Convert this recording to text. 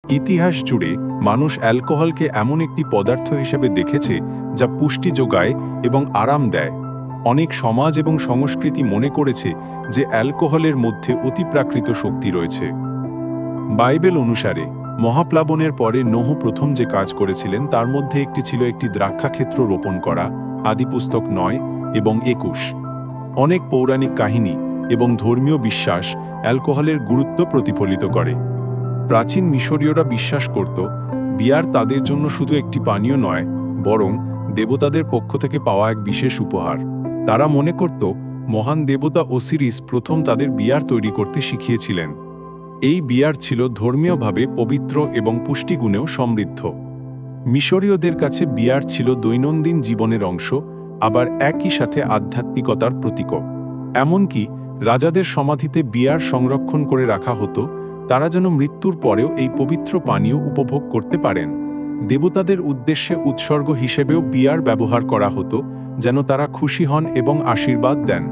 ইতিহাস জুড়ে মানুষ অ্যালকোহলকে এমন একটি পদার্থ হিসেবে দেখেছে যা পুষ্টি যোগায় এবং আরাম দেয়। অনেক সমাজ এবং সংস্কৃতি মনে করেছে যে অ্যালকোহলের মধ্যে অতিপ্রাকৃত শক্তি রয়েছে। বাইবেল অনুসারে মহাপ্লাবনের পরে নোহ প্রথম যে কাজ করেছিলেন তার মধ্যে একটি ছিল একটি দ্রাক্ষাক্ষেত্র রোপণ করা, আদিপুস্তক ৯ এবং ২১। অনেক পৌরাণিক কাহিনী এবং ধর্মীয় বিশ্বাস অ্যালকোহলের গুরুত্ব প্রতিফলিত করে। প্রাচীন মিশরীয়রা বিশ্বাস করত বিয়ার তাদের জন্য শুধু একটি পানীয় নয়, বরং দেবতাদের পক্ষ থেকে পাওয়া এক বিশেষ উপহার। তারা মনে করত মহান দেবতা ওসিরিস প্রথম তাদের বিয়ার তৈরি করতে শিখিয়েছিলেন। এই বিয়ার ছিল ধর্মীয়ভাবে পবিত্র এবং পুষ্টিগুণেও সমৃদ্ধ। মিশরীয়দের কাছে বিয়ার ছিল দৈনন্দিন জীবনের অংশ, আবার একই সাথে আধ্যাত্মিকতার প্রতীকও। এমনকি রাজাদের সমাধিতে বিয়ার সংরক্ষণ করে রাখা হতো, তারা যেন মৃত্যুর পরেও এই পবিত্র পানীয় উপভোগ করতে পারেন। দেবতাদের উদ্দেশ্যে উৎসর্গ হিসেবেও বিয়ার ব্যবহার করা হতো, যেন তারা খুশি হন এবং আশীর্বাদ দেন।